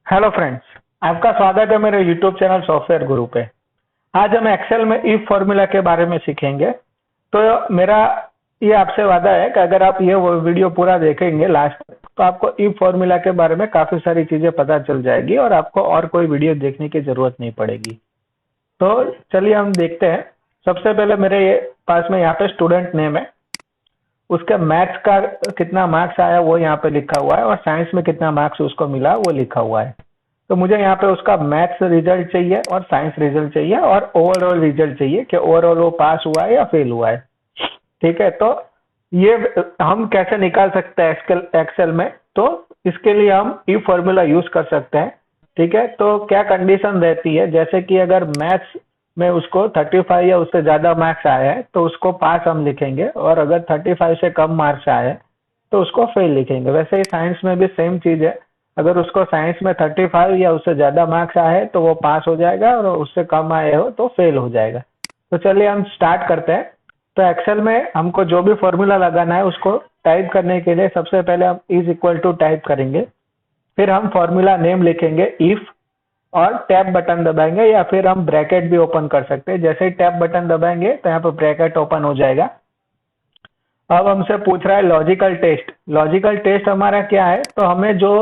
Hello friends, आपका स्वागत है मेरे यूट्यूब चैनल सॉफ्टवेयर गुरु पे। आज हम एक्सेल में इफ फॉर्मूला के बारे में सीखेंगे। तो मेरा ये आपसे वादा है कि अगर आप ये वीडियो पूरा देखेंगे लास्ट तक, तो आपको इफ फॉर्मूला के बारे में काफी सारी चीजें पता चल जाएगी और आपको और कोई वीडियो देखने की जरूरत नहीं पड़ेगी। तो चलिए हम देखते हैं। सबसे पहले मेरे पास में यहाँ पे स्टूडेंट नेम है, उसके मैथ्स का कितना मार्क्स आया वो यहाँ पे लिखा हुआ है और साइंस में कितना मार्क्स उसको मिला वो लिखा हुआ है। तो मुझे यहाँ पे उसका मैथ्स रिजल्ट चाहिए और साइंस रिजल्ट चाहिए और ओवरऑल रिजल्ट चाहिए कि ओवरऑल वो पास हुआ है या फेल हुआ है। ठीक है, तो ये हम कैसे निकाल सकते हैं एक्सेल में। तो इसके लिए हम ई फॉर्मूला यूज कर सकते हैं। ठीक है, तो क्या कंडीशन रहती है, जैसे कि अगर मैथ्स में उसको 35 या उससे ज्यादा मार्क्स आए हैं तो उसको पास हम लिखेंगे, और अगर 35 से कम मार्क्स आए तो उसको फेल लिखेंगे। वैसे ही साइंस में भी सेम चीज है, अगर उसको साइंस में 35 या उससे ज्यादा मार्क्स आए तो वो पास हो जाएगा और उससे कम आए हो तो फेल हो जाएगा। तो चलिए हम स्टार्ट करते हैं। तो एक्सेल में हमको जो भी फॉर्मूला लगाना है उसको टाइप करने के लिए सबसे पहले हम इज इक्वल टू टाइप करेंगे, फिर हम फॉर्मूला नेम लिखेंगे इफ और टैब बटन दबाएंगे, या फिर हम ब्रैकेट भी ओपन कर सकते हैं। जैसे ही टैब बटन दबाएंगे तो यहाँ पर ब्रैकेट ओपन हो जाएगा। अब हमसे पूछ रहा है लॉजिकल टेस्ट। लॉजिकल टेस्ट हमारा क्या है, तो हमें जो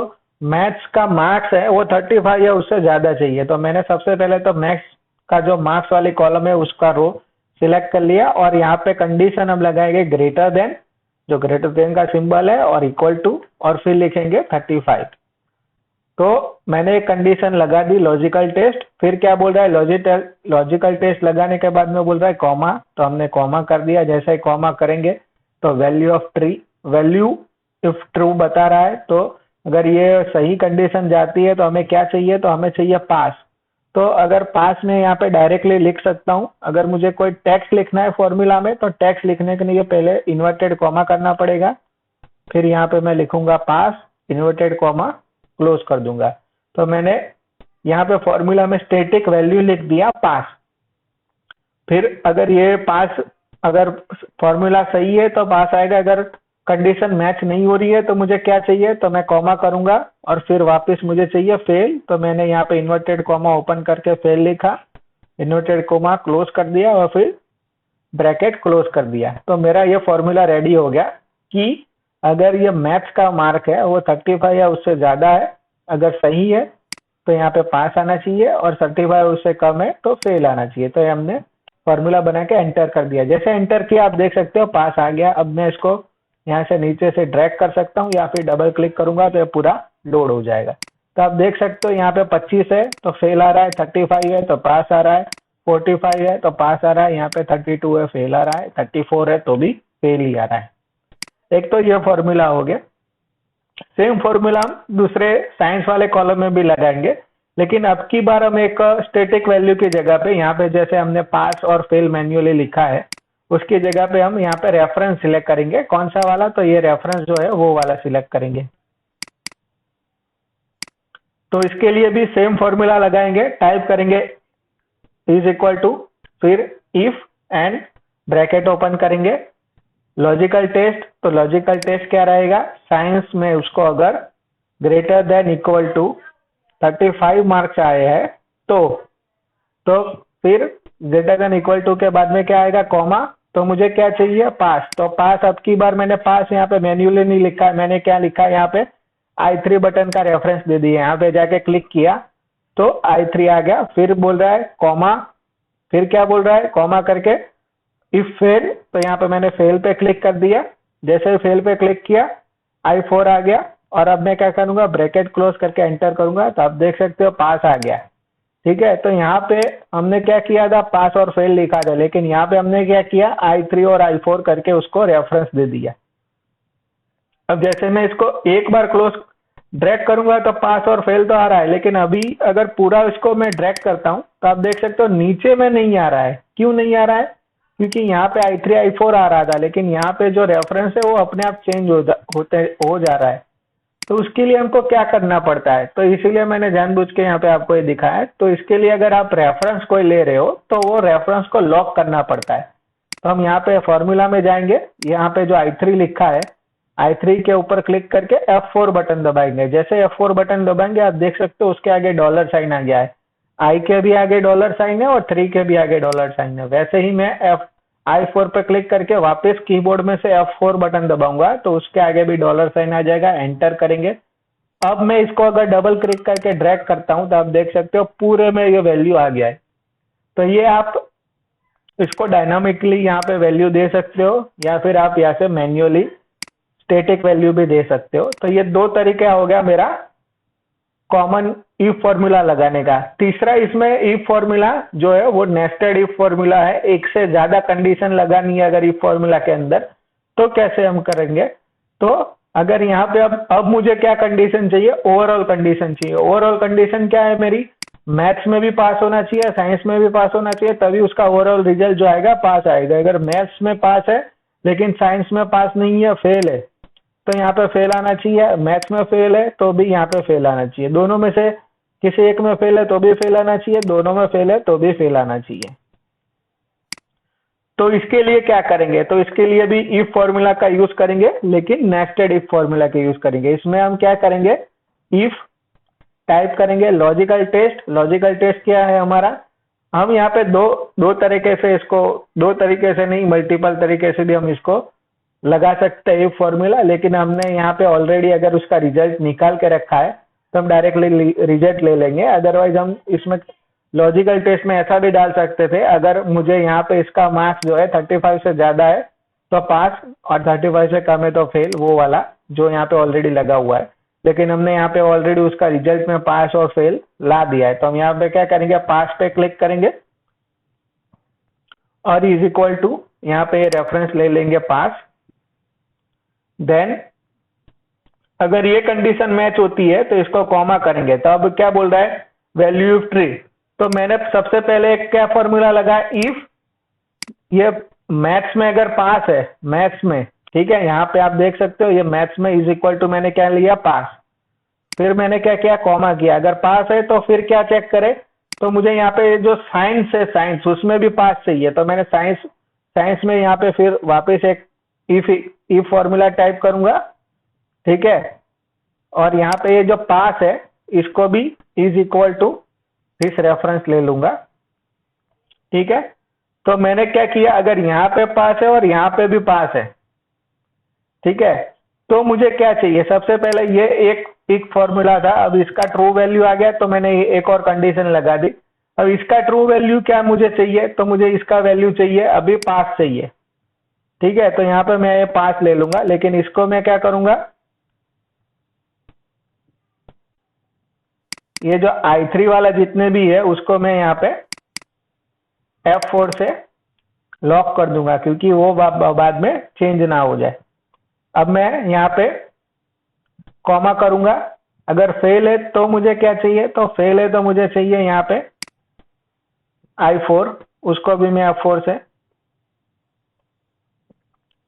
मैथ्स का मार्क्स है वो 35 या उससे ज्यादा चाहिए। तो मैंने सबसे पहले तो मैथ्स का जो मार्क्स वाली कॉलम है उसका रो सिलेक्ट कर लिया, और यहाँ पे कंडीशन हम लगाएंगे ग्रेटर देन, जो ग्रेटर देन का सिंबल है, और इक्वल टू, और फिर लिखेंगे 35। तो मैंने एक कंडीशन लगा दी लॉजिकल टेस्ट। फिर क्या बोल रहा है, लॉजिकल टेस्ट लगाने के बाद में बोल रहा है कॉमा, तो हमने कॉमा कर दिया। जैसे ही कॉमा करेंगे तो वैल्यू इफ ट्रू बता रहा है। तो अगर ये सही कंडीशन जाती है तो हमें क्या चाहिए, तो हमें चाहिए पास। तो अगर पास में यहाँ पे डायरेक्टली लिख सकता हूँ। अगर मुझे कोई टेक्स्ट लिखना है फॉर्मूला में तो टेक्स्ट लिखने के लिए पहले इन्वर्टेड कॉमा करना पड़ेगा, फिर यहाँ पे मैं लिखूंगा पास, इन्वर्टेड कॉमा, क्लोज कर दूंगा। तो मैंने यहाँ पे फॉर्मूला में स्टैटिक वैल्यू लिख दिया पास। फिर अगर ये पास, अगर फॉर्मूला सही है तो पास आएगा, अगर कंडीशन मैच नहीं हो रही है तो मुझे क्या चाहिए, तो मैं कॉमा करूंगा और फिर वापस मुझे चाहिए फेल। तो मैंने यहाँ पे इन्वर्टेड कॉमा ओपन करके फेल लिखा, इन्वर्टेड कॉमा क्लोज कर दिया और फिर ब्रैकेट क्लोज कर दिया। तो मेरा ये फॉर्मूला रेडी हो गया कि अगर ये मैथ्स का मार्क है वो 35 या उससे ज्यादा है, अगर सही है तो यहाँ पे पास आना चाहिए, और 35 उससे कम है तो फेल आना चाहिए। तो ये हमने फॉर्मूला बना के एंटर कर दिया। जैसे एंटर किया आप देख सकते हो पास आ गया। अब मैं इसको यहाँ से नीचे से ड्रैग कर सकता हूँ या फिर डबल क्लिक करूंगा तो ये पूरा लोड हो जाएगा। तो आप देख सकते हो यहाँ पे 25 है तो फेल आ रहा है, 35 है तो पास आ रहा है, 45 है तो पास आ रहा है, यहाँ पे 32 है फेल आ रहा है, 34 है तो भी फेल ही आ रहा है। एक तो ये फॉर्मूला हो गया। सेम फॉर्मूला हम दूसरे साइंस वाले कॉलम में भी लगाएंगे, लेकिन अब की बार हम एक स्टैटिक वैल्यू की जगह पे, यहाँ पे जैसे हमने पास और फेल मैन्युअली लिखा है उसकी जगह पे हम यहाँ पे रेफरेंस सिलेक्ट करेंगे। कौन सा वाला, तो ये रेफरेंस जो है वो वाला सिलेक्ट करेंगे। तो इसके लिए भी सेम फॉर्मूला लगाएंगे, टाइप करेंगे इज इक्वल टू, फिर इफ एंड ब्रैकेट ओपन करेंगे, लॉजिकल टेस्ट। तो लॉजिकल टेस्ट क्या रहेगा, साइंस में उसको अगर greater than equal to 35 marks आए हैं तो फिर ग्रेटर देन इक्वल टू के बाद में क्या आएगा, कॉमा। तो मुझे क्या चाहिए, पास। तो पास, अब की बार मैंने पास यहाँ पे मैन्युअली नहीं लिखा है, मैंने क्या लिखा है यहाँ पे I3 बटन का रेफरेंस दे दिया। यहाँ पे जाके क्लिक किया तो I3 आ गया। फिर बोल रहा है कॉमा, फिर क्या बोल रहा है, कॉमा करके इफ फेल, तो यहाँ पे मैंने फेल पे क्लिक कर दिया। जैसे ही फेल पे क्लिक किया I4 आ गया, और अब मैं क्या करूंगा, ब्रैकेट क्लोज करके एंटर करूंगा। तो आप देख सकते हो पास आ गया। ठीक है, तो यहाँ पे हमने क्या किया था, पास और फेल लिखा था, लेकिन यहाँ पे हमने क्या किया, I3 और I4 करके उसको रेफरेंस दे दिया। अब जैसे मैं इसको एक बार क्लोज ड्रैग करूंगा तो पास और फेल तो आ रहा है, लेकिन अभी अगर पूरा इसको मैं ड्रैग करता हूं तो आप देख सकते हो नीचे में नहीं आ रहा है। क्यों नहीं आ रहा है, क्योंकि यहाँ पे I3 I4 आ रहा था, लेकिन यहाँ पे जो रेफरेंस है वो अपने आप चेंज हो जा रहा है। तो उसके लिए हमको क्या करना पड़ता है, तो इसीलिए मैंने जानबूझ के यहाँ पे आपको ये दिखाया है। तो इसके लिए अगर आप रेफरेंस कोई ले रहे हो तो वो रेफरेंस को लॉक करना पड़ता है। तो हम यहाँ पे फॉर्मूला में जाएंगे, यहाँ पे जो I3 लिखा है I3 के ऊपर क्लिक करके F4 बटन दबाएंगे। जैसे F4 बटन दबाएंगे आप देख सकते हो उसके आगे डॉलर साइन आ गया है। I के भी आगे डॉलर साइन है और 3 के भी आगे डॉलर साइन है। वैसे ही मैं I4 पे क्लिक करके वापस कीबोर्ड में से F4 बटन दबाऊंगा तो उसके आगे भी डॉलर साइन आ जाएगा, एंटर करेंगे। अब मैं इसको अगर डबल क्लिक करके ड्रैग करता हूं तो आप देख सकते हो पूरे में ये वैल्यू आ गया है। तो ये आप इसको डायनामिकली यहाँ पे वैल्यू दे सकते हो या फिर आप यहाँ से मैन्युअली स्टैटिक वैल्यू भी दे सकते हो। तो ये दो तरीका हो गया मेरा कॉमन इफ फॉर्मूला लगाने का। तीसरा इसमें इफ फॉर्मूला जो है वो नेस्टेड इफ फॉर्मूला है। एक से ज्यादा कंडीशन लगानी है अगर इफ फॉर्मूला के अंदर तो कैसे हम करेंगे। तो अगर यहाँ पे अब मुझे क्या कंडीशन चाहिए, ओवरऑल कंडीशन चाहिए। ओवरऑल कंडीशन क्या है मेरी, मैथ्स में भी पास होना चाहिए, साइंस में भी पास होना चाहिए, तभी उसका ओवरऑल रिजल्ट जो आएगा पास आएगा। अगर मैथ्स में पास है लेकिन साइंस में पास नहीं है, फेल है, तो यहाँ पे फेल आना चाहिए। मैथ्स में फेल है तो भी यहाँ पे फेल आना चाहिए। दोनों में से किसी एक में फेल है तो भी फेल आना चाहिए, दोनों में फेल है तो भी फेल आना चाहिए। तो इसके लिए क्या करेंगे, तो इसके लिए भी इफ फॉर्मूला का यूज करेंगे लेकिन नेस्टेड इफ फॉर्मूला का यूज करेंगे। इसमें हम क्या करेंगे, इफ टाइप करेंगे लॉजिकल टेस्ट। लॉजिकल टेस्ट क्या है हमारा, हम यहाँ पे दो तरीके से इसको, दो तरीके से नहीं मल्टीपल तरीके से भी हम इसको लगा सकते हैं इफ फॉर्मूला। लेकिन हमने यहाँ पे ऑलरेडी अगर उसका रिजल्ट निकाल के रखा है तो हम डायरेक्टली रिजल्ट ले लेंगे। अदरवाइज हम इसमें लॉजिकल टेस्ट में ऐसा भी डाल सकते थे, अगर मुझे यहाँ पे इसका मार्क्स जो है 35 से ज्यादा है तो पास और 35 से कम है तो फेल, वो वाला जो यहाँ पे ऑलरेडी लगा हुआ है। लेकिन हमने यहाँ पे ऑलरेडी उसका रिजल्ट में पास और फेल ला दिया है। तो हम यहाँ पे क्या करेंगे, पास पे क्लिक करेंगे और इज इक्वल टू यहाँ पे रेफरेंस ले लेंगे पास। देन अगर ये कंडीशन मैच होती है तो इसको कॉमा करेंगे। तो अब क्या बोल रहा है, वैल्यू इफ ट्री। तो मैंने सबसे पहले एक क्या फॉर्मूला लगाया, इफ ये मैथ्स में अगर पास है, मैथ्स में, ठीक है, यहाँ पे आप देख सकते हो ये मैथ्स में इज इक्वल टू मैंने क्या लिया, पास। फिर मैंने क्या किया, कॉमा किया। अगर पास है तो फिर क्या चेक करे, तो मुझे यहाँ पे जो साइंस है, साइंस उसमें भी पास चाहिए। तो मैंने साइंस में यहाँ पे फिर वापस एक इफ फॉर्मूला टाइप करूंगा, ठीक है। और यहाँ पे ये जो पास है इसको भी is equal to this reference ले लूंगा, ठीक है। तो मैंने क्या किया, अगर यहाँ पे पास है और यहाँ पे भी पास है, ठीक है, तो मुझे क्या चाहिए, सबसे पहले ये एक फॉर्मूला था, अब इसका ट्रू वैल्यू आ गया तो मैंने एक और कंडीशन लगा दी। अब इसका ट्रू वैल्यू क्या मुझे चाहिए, तो मुझे इसका वैल्यू चाहिए अभी पास चाहिए, ठीक है। तो यहाँ पे मैं ये पास ले लूंगा, लेकिन इसको मैं क्या करूंगा, ये जो I3 वाला जितने भी है उसको मैं यहाँ पे F4 से लॉक कर दूंगा, क्योंकि वो बाद में चेंज ना हो जाए। अब मैं यहाँ पे कॉमा करूंगा। अगर फेल है तो मुझे क्या चाहिए, तो फेल है तो मुझे चाहिए यहाँ पे I4, उसको भी मैं F4 से,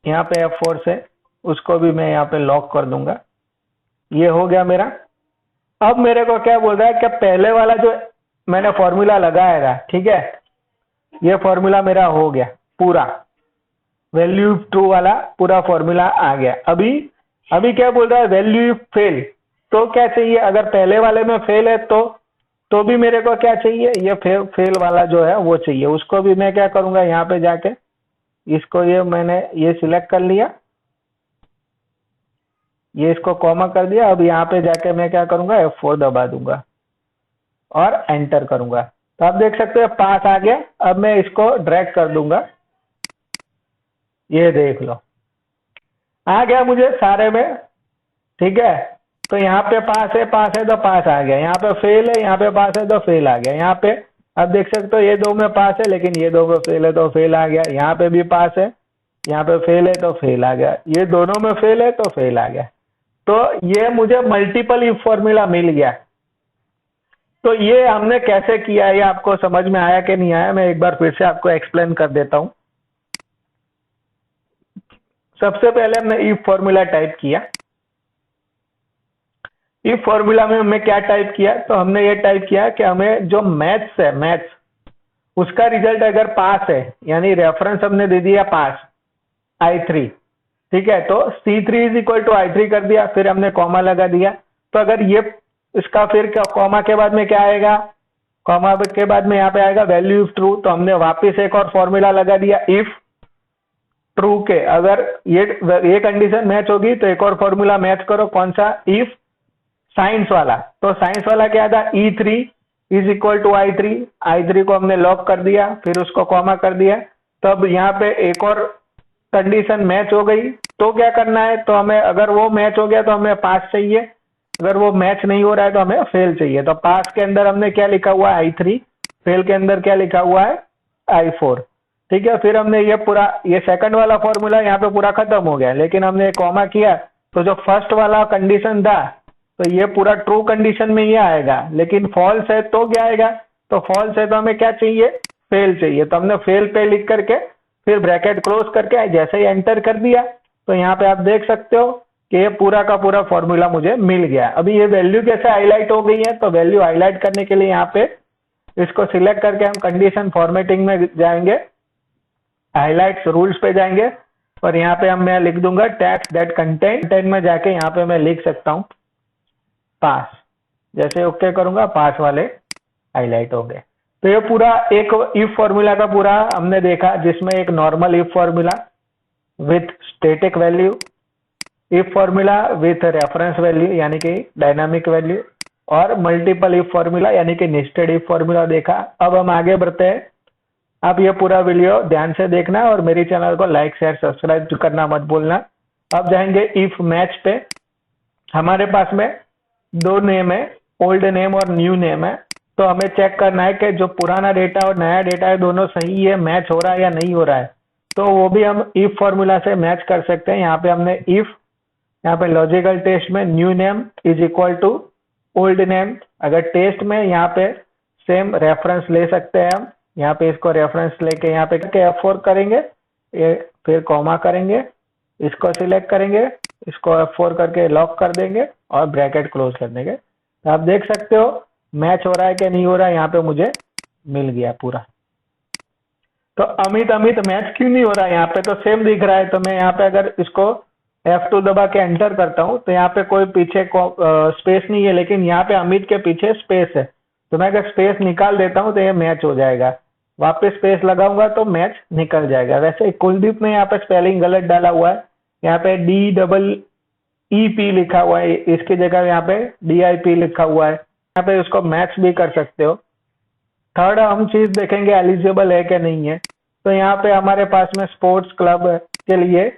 यहाँ पे F4 से उसको भी मैं यहाँ पे लॉक कर दूंगा। ये हो गया मेरा। अब मेरे को क्या बोल रहा है, क्या पहले वाला जो मैंने फॉर्मूला लगाया था, ठीक है, ये फॉर्मूला मेरा हो गया पूरा, वैल्यू ट्रू वाला पूरा फॉर्मूला आ गया। अभी क्या बोल रहा है, वैल्यू फेल। तो क्या चाहिए, अगर पहले वाले में फेल है तो भी मेरे को क्या चाहिए, ये फेल वाला जो है वो चाहिए। उसको भी मैं क्या करूंगा, यहाँ पे जाके इसको मैंने ये सिलेक्ट कर लिया, ये इसको कॉमा कर दिया। अब यहाँ पे जाके मैं क्या करूंगा, F4 दबा दूंगा और एंटर करूंगा। तो आप देख सकते हो पास आ गया। अब मैं इसको ड्रैग कर दूंगा, ये देख लो आ गया मुझे सारे में, ठीक है। तो यहाँ पे पास है तो पास आ गया, यहाँ पे फेल है, यहाँ पे पास है तो फेल आ गया। यहाँ पे आप देख सकते हो ये दो में पास है लेकिन ये दो में फेल है तो फेल आ गया। यहाँ पे भी पास है, यहाँ पे फेल है तो फेल आ गया। ये दोनों में फेल है तो फेल आ गया। तो ये मुझे मल्टीपल इफ फॉर्मूला मिल गया। तो ये हमने कैसे किया, ये आपको समझ में आया कि नहीं आया, मैं एक बार फिर से आपको एक्सप्लेन कर देता हूं। सबसे पहले हमने इफ फॉर्मूला टाइप किया। इफ फॉर्मूला में हमने क्या टाइप किया, तो हमने ये टाइप किया कि हमें जो मैथ्स है, मैथ्स उसका रिजल्ट अगर पास है, यानी रेफरेंस हमने दे दिया पास I3, ठीक है, तो C3 is equal to I3 कर दिया, फिर हमने कॉमा लगा दिया। तो अगर ये इसका फिर क्या, कॉमा के बाद में क्या आएगा, कॉमा के बाद में यहाँ पे आएगा वैल्यू इफ ट्रू। तो हमने वापस एक और फॉर्मूला लगा दिया, इफ ट्रू के अगर ये कंडीशन मैच होगी तो एक और फॉर्मूला मैच करो, कौन सा, इफ साइंस वाला। तो साइंस वाला क्या था, E3 is equal to I3, I3 को हमने लॉक कर दिया, फिर उसको कॉमा कर दिया। तब यहाँ पे एक और कंडीशन मैच हो गई, तो क्या करना है, तो हमें अगर वो मैच हो गया तो हमें पास चाहिए, अगर वो मैच नहीं हो रहा है तो हमें फेल चाहिए। तो पास के अंदर हमने क्या लिखा हुआ है, I3, फेल के अंदर क्या लिखा हुआ है, I4। ठीक है, फिर हमने ये पूरा, ये सेकंड वाला फॉर्मूला यहाँ पे पूरा खत्म हो गया, लेकिन हमने कॉमा किया तो जो फर्स्ट वाला कंडीशन था तो ये पूरा ट्रू कंडीशन में ये आएगा, लेकिन फॉल्स है तो क्या आएगा, तो फॉल्स है तो हमें क्या चाहिए, फेल चाहिए। तो हमने फेल पे लिख करके फिर ब्रैकेट क्लोज करके जैसे ही एंटर कर दिया तो यहाँ पे आप देख सकते हो कि ये पूरा का पूरा फॉर्मूला मुझे मिल गया। अभी ये वैल्यू कैसे हाईलाइट हो गई है, तो वैल्यू हाईलाइट करने के लिए यहाँ पे इसको सिलेक्ट करके हम कंडीशन फॉर्मेटिंग में जाएंगे, हाईलाइट्स रूल्स पे जाएंगे और यहाँ पे मैं लिख दूंगा टैक्स दैट कंटेंट में जाके यहाँ पे मैं लिख सकता हूँ पास। जैसे ओके करूंगा पास वाले हाईलाइट हो गए। तो ये पूरा एक इफ फॉर्मूला का पूरा हमने देखा, जिसमें एक normal if formula with static value, if formula with reference value यानी कि डायनामिक वैल्यू, और मल्टीपल इफ फॉर्मूला यानी कि नेस्टेड इफ फॉर्मूला देखा। अब हम आगे बढ़ते हैं। आप ये पूरा वीडियो ध्यान से देखना और मेरे चैनल को लाइक शेयर सब्सक्राइब करना मत भूलना। अब जाएंगे इफ मैच पे। हमारे पास में दो नेम है, ओल्ड नेम और न्यू नेम है। तो हमें चेक करना है कि जो पुराना डेटा और नया डेटा है दोनों सही है, मैच हो रहा है या नहीं हो रहा है। तो वो भी हम इफ फॉर्मूला से मैच कर सकते हैं। यहाँ पे हमने इफ, यहाँ पे लॉजिकल टेस्ट में new name is equal to old name. अगर टेस्ट में यहाँ पे सेम रेफरेंस ले सकते हैं हम, यहाँ पे इसको रेफरेंस लेके यहाँ पे F4 करेंगे, ये फिर कॉमा करेंगे, इसको सिलेक्ट करेंगे, इसको F4 करके लॉक कर देंगे और ब्रैकेट क्लोज कर देंगे। तो आप देख सकते हो मैच हो रहा है कि नहीं हो रहा है, यहाँ पे मुझे मिल गया पूरा। तो अमित मैच क्यों नहीं हो रहा है, यहाँ पे तो सेम दिख रहा है। तो मैं यहाँ पे अगर इसको F2 दबा के एंटर करता हूँ तो यहाँ पे कोई पीछे स्पेस नहीं है, लेकिन यहाँ पे अमित के पीछे स्पेस है। तो मैं अगर स्पेस निकाल देता हूँ तो ये मैच हो जाएगा, वापस स्पेस लगाऊंगा तो मैच निकल जाएगा। वैसे कुलदीप ने यहाँ पे स्पेलिंग गलत डाला हुआ है, यहाँ पे DEEP लिखा हुआ है, इसकी जगह यहाँ पे DIP लिखा हुआ है। यहाँ पे उसको मैच भी कर सकते हो। थर्ड हम चीज देखेंगे एलिजिबल है कि नहीं है। तो यहाँ पे हमारे पास में स्पोर्ट्स क्लब के लिए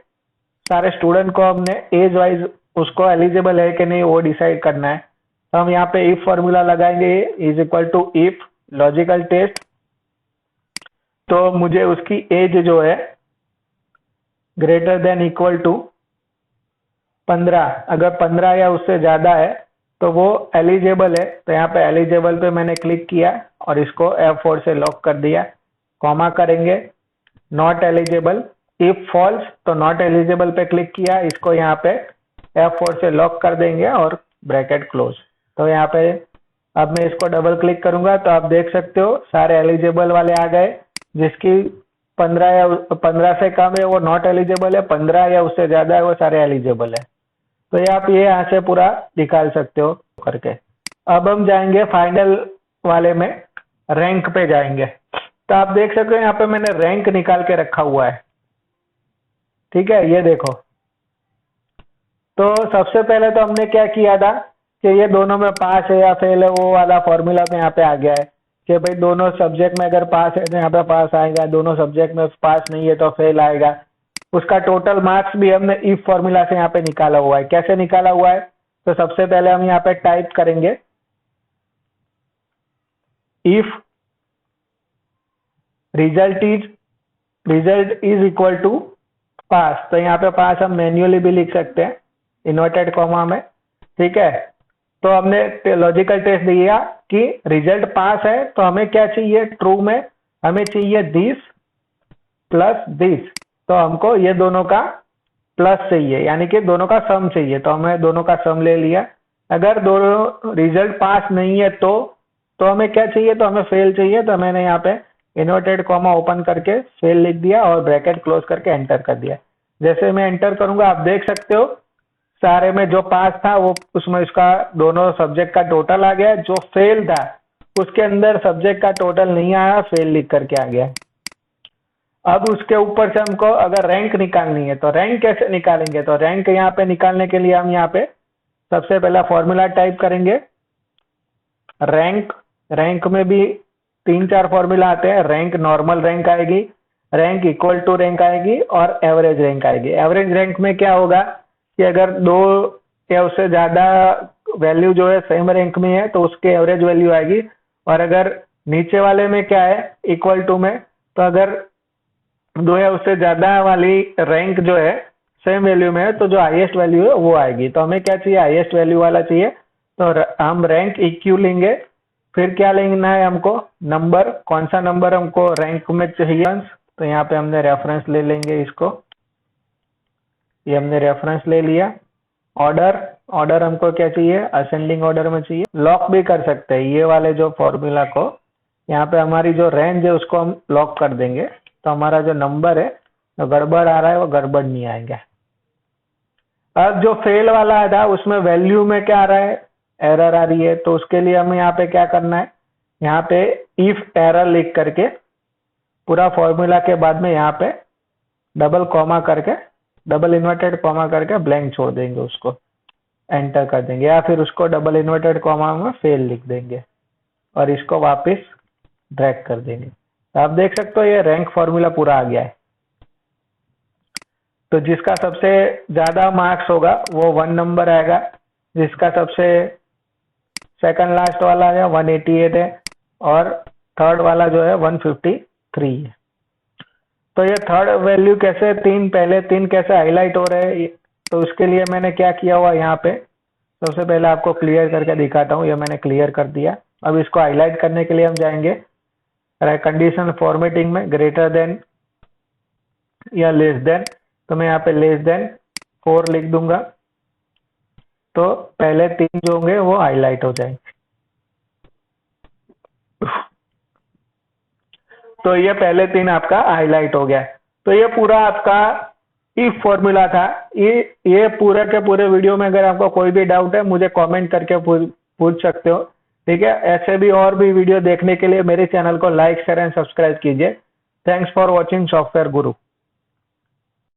सारे स्टूडेंट को हमने एज वाइज उसको एलिजिबल है कि नहीं वो डिसाइड करना है। तो हम यहाँ पे इफ फॉर्मूला लगाएंगे, is equal to if logical test. तो मुझे उसकी एज जो है ग्रेटर देन इक्वल टू 15, अगर 15 या उससे ज्यादा है तो वो एलिजिबल है। तो यहाँ पे एलिजिबल पे मैंने क्लिक किया और इसको F4 से लॉक कर दिया, कॉमा करेंगे, नॉट एलिजिबल। इफ फॉल्स तो नॉट एलिजिबल पे क्लिक किया, इसको यहाँ पे F4 से लॉक कर देंगे और ब्रैकेट क्लोज। तो यहाँ पे अब मैं इसको डबल क्लिक करूंगा तो आप देख सकते हो सारे एलिजिबल वाले आ गए। जिसकी 15 से कम है वो नॉट एलिजिबल है, 15 या उससे ज्यादा है वो सारे एलिजिबल है। तो ये आप ये यहाँ से पूरा निकाल सकते हो करके। अब हम जाएंगे फाइनल वाले में, रैंक पे जाएंगे। तो आप देख सकते हो यहाँ पे मैंने रैंक निकाल के रखा हुआ है, ठीक है, ये देखो। तो सबसे पहले तो हमने क्या किया था कि ये दोनों में पास है या फेल है वो वाला फॉर्मूला में यहाँ पे आ गया है कि भाई दोनों सब्जेक्ट में अगर पास है तो यहाँ पे पास आएगा, दोनों सब्जेक्ट में पास नहीं है तो फेल आएगा। उसका टोटल मार्क्स भी हमने इफ फॉर्मूला से यहाँ पे निकाला हुआ है। कैसे निकाला हुआ है, तो सबसे पहले हम यहाँ पे टाइप करेंगे if result is equal to pass. तो यहाँ पे पास हम मैन्युअली भी लिख सकते हैं इन्वर्टेड कॉमा में, ठीक है। तो हमने लॉजिकल टेस्ट दिया कि रिजल्ट पास है तो हमें क्या चाहिए, ट्रू में हमें चाहिए दिस प्लस दिस। तो हमको ये दोनों का प्लस चाहिए, यानी कि दोनों का सम चाहिए। तो हमें दोनों का सम ले लिया। अगर दोनों रिजल्ट पास नहीं है तो हमें क्या चाहिए, तो हमें फेल चाहिए। तो मैंने यहाँ पे इन्वर्टेड कॉमा ओपन करके फेल लिख दिया और ब्रैकेट क्लोज करके एंटर कर दिया। जैसे मैं एंटर करूंगा आप देख सकते हो सारे में जो पास था वो उसमें उसका दोनों सब्जेक्ट का टोटल आ गया, जो फेल था उसके अंदर सब्जेक्ट का टोटल नहीं आया, फेल लिख करके आ गया। अब उसके ऊपर से हमको अगर रैंक निकालनी है तो रैंक कैसे निकालेंगे, तो रैंक यहाँ पे निकालने के लिए हम यहाँ पे सबसे पहला फॉर्मूला टाइप करेंगे रैंक। रैंक में भी 3-4 फॉर्मूला आते हैं। रैंक नॉर्मल रैंक आएगी, रैंक इक्वल टू रैंक आएगी और एवरेज रैंक आएगी। एवरेज रैंक में क्या होगा कि अगर 2 या उससे ज्यादा वैल्यू जो है सेम रैंक में है तो उसके एवरेज वैल्यू आएगी। और अगर नीचे वाले में क्या है इक्वल टू में, तो अगर 2 या उससे ज्यादा वाली रैंक जो है सेम वैल्यू में है तो जो हाईएस्ट वैल्यू है वो आएगी। तो हमें क्या चाहिए, हाईएस्ट वैल्यू वाला चाहिए। तो हम रैंक इक्यू लेंगे, फिर क्या लेना है हमको नंबर, कौन सा नंबर हमको रैंक में चाहिए। तो यहाँ पे हमने रेफरेंस ले लेंगे इसको, ये हमने रेफरेंस ले लिया। ऑर्डर, ऑर्डर हमको क्या चाहिए, असेंडिंग ऑर्डर में चाहिए। लॉक भी कर सकते हैं ये वाले जो फॉर्मूला को, यहाँ पे हमारी जो रेंज है उसको हम लॉक कर देंगे, तो हमारा जो नंबर है जो गड़बड़ आ रहा है वो गड़बड़ नहीं आएगा। अब जो फेल वाला था उसमें वैल्यू में क्या आ रहा है, एरर आ रही है। तो उसके लिए हमें यहाँ पे क्या करना है, यहाँ पे इफ एरर लिख करके पूरा फॉर्मूला के बाद में यहाँ पे डबल कॉमा करके, डबल इन्वर्टेड कॉमा करके ब्लैंक छोड़ देंगे, उसको एंटर कर देंगे, या फिर उसको डबल इन्वर्टेड कॉमा में फेल लिख देंगे और इसको वापस ड्रैग कर देंगे। तो आप देख सकते हो ये रैंक फॉर्मूला पूरा आ गया है। तो जिसका सबसे ज्यादा मार्क्स होगा वो 1 नंबर आएगा, जिसका सबसे सेकंड लास्ट वाला है 188 है और थर्ड वाला जो है 153 है। तो ये थर्ड वैल्यू कैसे, पहले तीन कैसे हाईलाइट हो रहे हैं, तो उसके लिए मैंने क्या किया हुआ यहाँ पे, सबसे पहले आपको क्लियर करके दिखाता हूँ। ये मैंने क्लियर कर दिया। अब इसको हाईलाइट करने के लिए हम जाएंगे कंडीशन फॉर्मेटिंग में, ग्रेटर देन या लेस देन। तो मैं यहाँ पे लेस देन 4 लिख दूंगा, तो पहले 3 जो होंगे वो हाईलाइट हो जाएंगे। तो ये पहले 3 आपका हाईलाइट हो गया। तो ये पूरा आपका इफ फॉर्मूला था। ये पूरे के पूरे वीडियो में अगर आपको कोई भी डाउट है मुझे कमेंट करके पूछ सकते हो, ठीक है। ऐसे भी और भी वीडियो देखने के लिए मेरे चैनल को लाइक शेयर एंड सब्सक्राइब कीजिए। Thanks for watching software Guru.